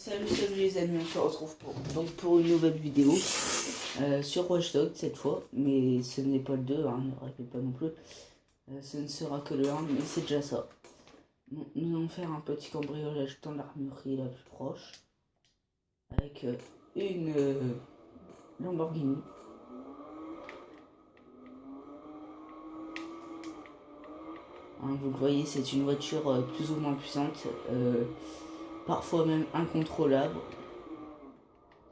Salut les amis, on se retrouve pour une nouvelle vidéo sur Watch Dogs cette fois, mais ce n'est pas le 2, hein, ne répète pas non plus, ce ne sera que le 1, mais c'est déjà ça. Bon, nous allons faire un petit cambriolage dans l'armurerie la plus proche, avec une Lamborghini. Hein, vous le voyez, c'est une voiture plus ou moins puissante, parfois même incontrôlable,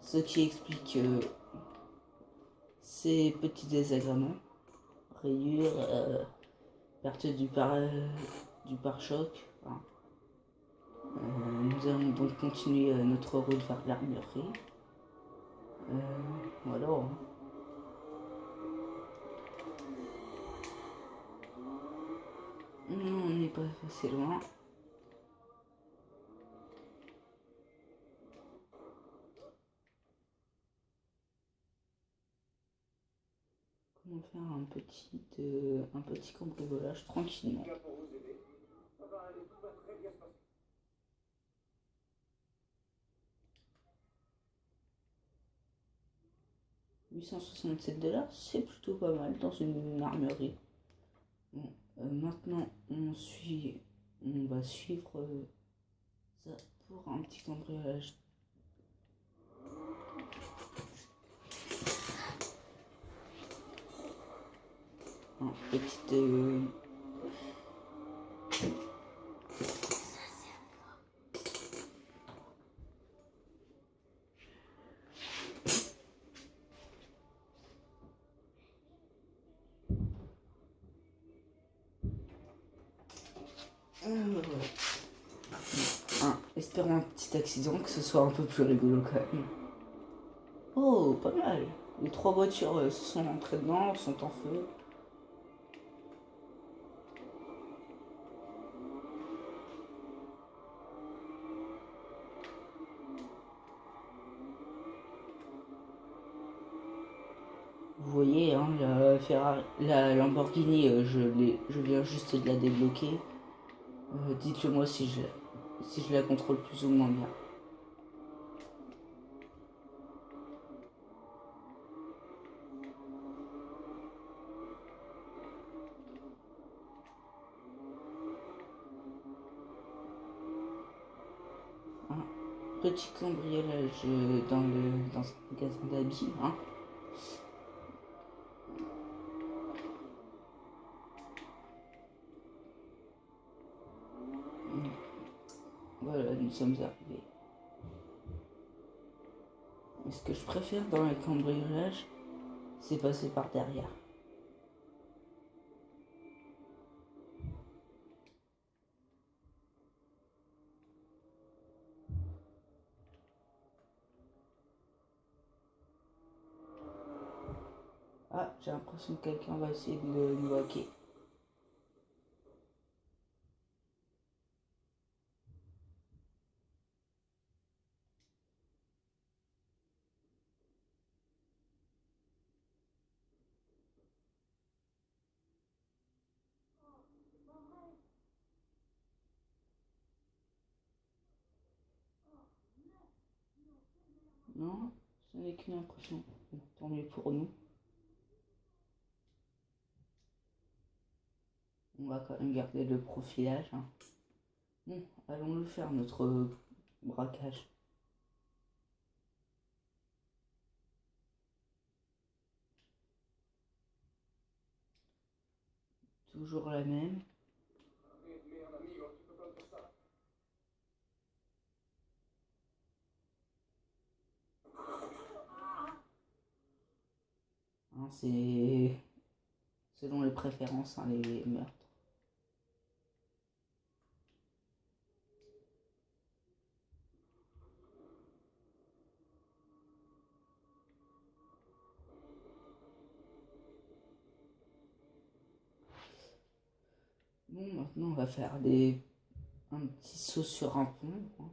ce qui explique ces petits désagréments, rayures, perte du pare-choc. Hein. Nous allons donc continuer notre route vers l'armurerie. Voilà. Hein. Non, on n'est pas assez loin. Comment faire un petit cambriolage tranquillement. 867 $, c'est plutôt pas mal dans une armurerie. Bon, maintenant on va suivre ça pour un petit cambriolage. Un petit espérons un petit accident, que ce soit un peu plus rigolo quand même. Oh, pas mal. Les 3 voitures se sont entrées dedans, sont en feu. Vous voyez, hein, la Lamborghini, je viens juste de la débloquer. Dites-le moi si je la contrôle plus ou moins bien. Un petit cambriolage dans un magasin d'habits. Hein. Voilà, nous sommes arrivés. Et ce que je préfère dans les cambriolages, c'est passer par derrière. Ah, j'ai l'impression que quelqu'un va essayer de nous hacker. Non, ce n'est qu'une impression. Bon, tant mieux pour nous. On va quand même garder le profilage. Hein. Bon, allons-le faire, notre braquage. Toujours la même. Hein, c'est selon les préférences, hein, les meurtres. Bon, maintenant on va faire un petit saut sur un pont. Hein.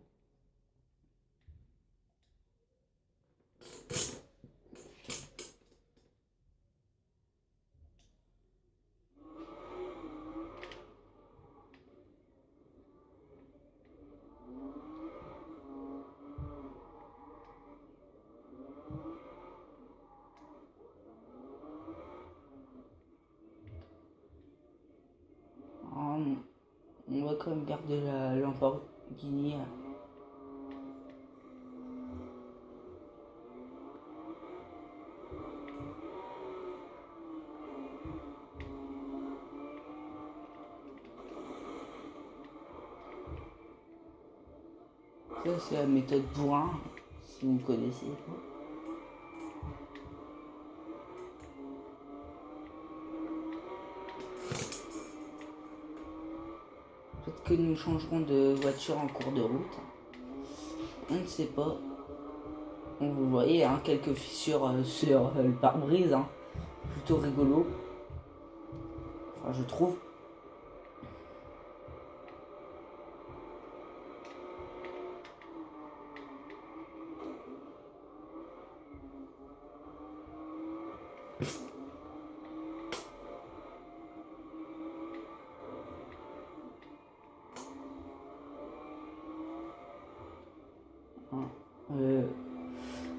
quand même garder la Lamborghini. Ça, c'est la méthode bourrin, si vous connaissez. Peut-être que nous changerons de voiture en cours de route. On ne sait pas. Vous voyez, hein, quelques fissures sur le pare-brise. Hein. Plutôt rigolo. Enfin, je trouve.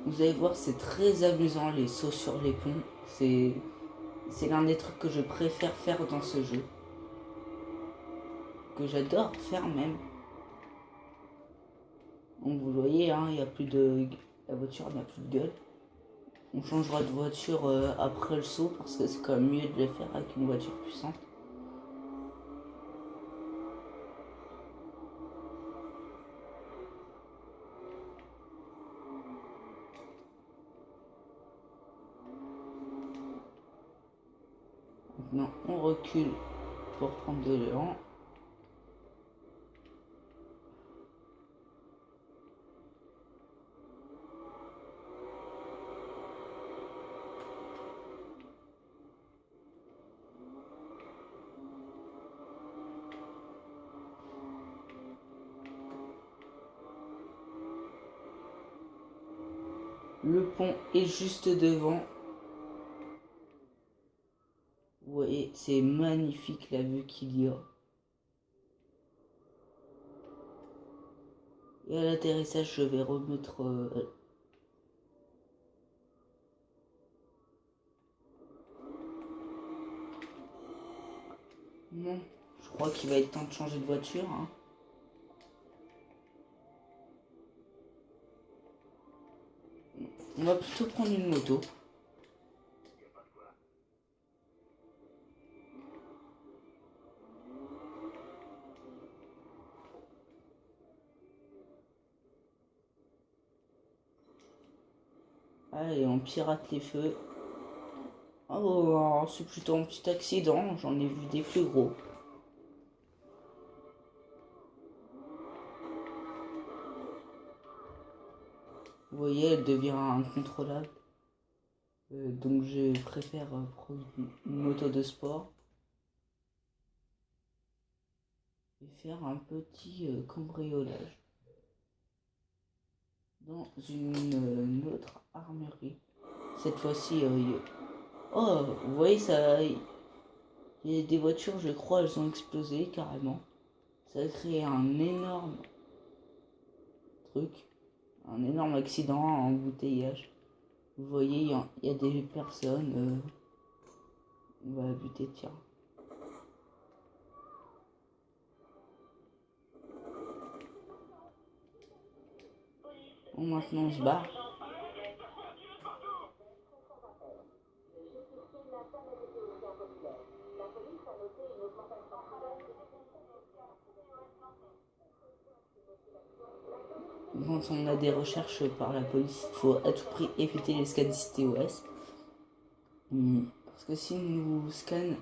Vous allez voir, c'est très amusant les sauts sur les ponts. C'est l'un des trucs que je préfère faire dans ce jeu. Que j'adore faire même. Donc vous voyez, hein, il y a plus de... La voiture n'a plus de gueule. On changera de voiture après le saut parce que c'est quand même mieux de le faire avec une voiture puissante. Maintenant, on recule pour prendre de l'élan. Le pont est juste devant. Vous voyez, c'est magnifique la vue qu'il y a. Et à l'atterrissage, je vais remettre... Non, je crois qu'il va être temps de changer de voiture. Hein. On va plutôt prendre une moto. Allez, on pirate les feux. Oh, c'est plutôt un petit accident. J'en ai vu des plus gros. Vous voyez, elle devient incontrôlable. Donc je préfère prendre une moto de sport. Et faire un petit cambriolage. Dans une autre armurerie. Cette fois-ci, oh, vous voyez, ça... Il y a des voitures, je crois, elles ont explosé carrément. Ça a créé un énorme truc. Un énorme accident, un embouteillage. Vous voyez, il y a des personnes. On va buter, tiens. Bon, maintenant on se barre. Quand on a des recherches par la police, il faut à tout prix éviter les scans TOS. Parce que si nous scannent,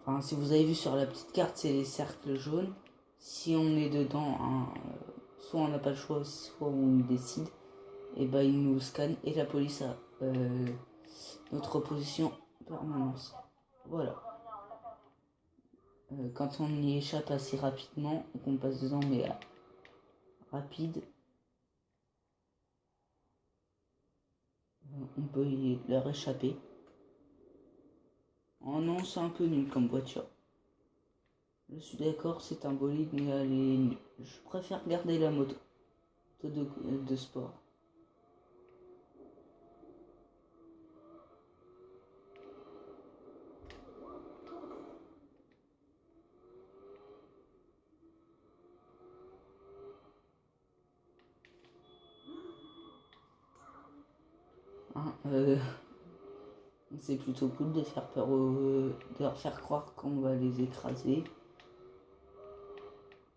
enfin si vous avez vu sur la petite carte, c'est les cercles jaunes. Si on est dedans, hein, soit on n'a pas le choix, soit on décide, et ben ils nous scannent et la police a notre position permanence. Voilà. Quand on y échappe assez rapidement, qu'on passe dedans mais rapide, on peut leur échapper. Oh non, c'est un peu nul comme voiture. Je suis d'accord, c'est un bolide, mais elle est nulle. Je préfère garder la moto de sport. Hein, c'est plutôt cool de faire peur de leur faire croire qu'on va les écraser.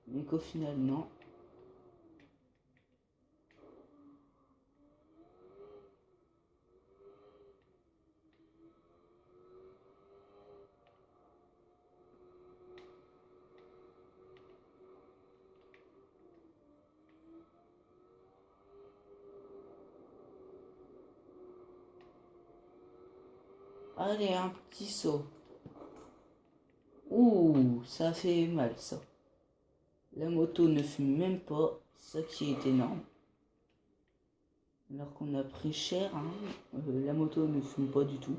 Mais qu'au final, non. Allez, un petit saut. Ouh, ça fait mal ça. La moto ne fume même pas, ça qui est énorme. Alors qu'on a pris cher, hein. La moto ne fume pas du tout.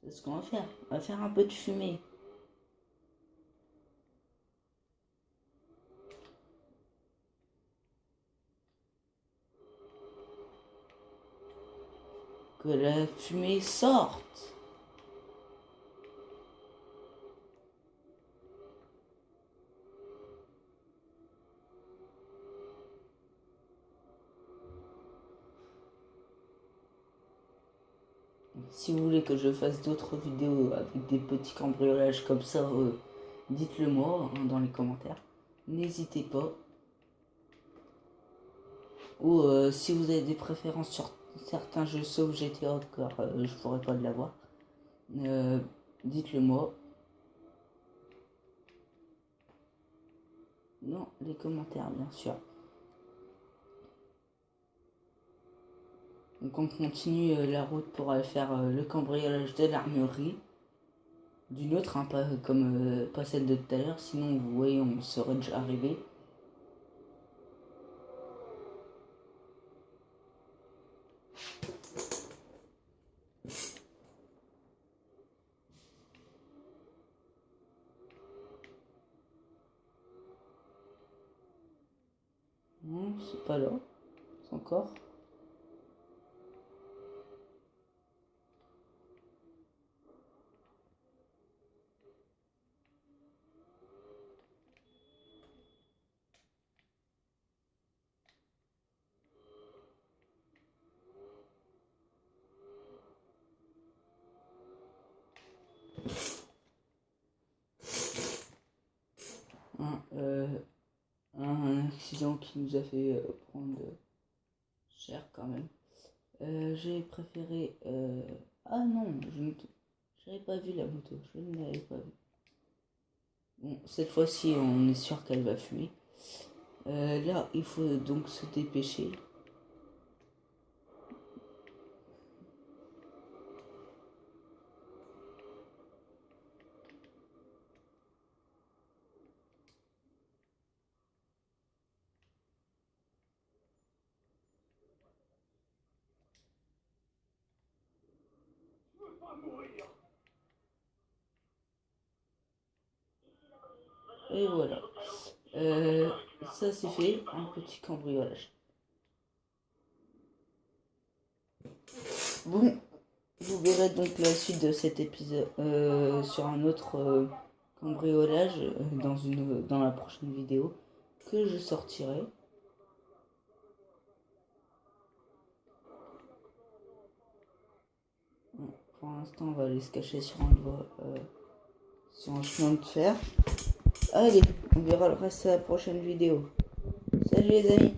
C'est ce qu'on va faire. On va faire un peu de fumée. Que la fumée sorte. Si vous voulez que je fasse d'autres vidéos avec des petits cambriolages comme ça, dites-le moi hein, dans les commentaires. N'hésitez pas. Ou si vous avez des préférences sur certains jeux sauf GTA, car je pourrais pas l'avoir, dites-le moi. Non, les commentaires bien sûr. Donc on continue la route pour aller faire le cambriolage de l'armurerie. D'une autre, hein, pas comme pas celle de tout à l'heure, sinon vous voyez on serait déjà arrivé. Non, c'est pas là. C'est encore. Un accident qui nous a fait prendre cher quand même. J'ai préféré... Ah non, je n'avais pas vu la moto, je ne l'avais pas vue. Bon, cette fois-ci, on est sûr qu'elle va fumer. Là, il faut donc se dépêcher. Et voilà. Ça c'est fait, un petit cambriolage. Bon, vous verrez donc la suite de cet épisode sur un autre cambriolage dans la prochaine vidéo que je sortirai. Bon, pour l'instant, on va aller se cacher sur un chemin de fer. Allez, on verra le reste à la prochaine vidéo. Salut les amis!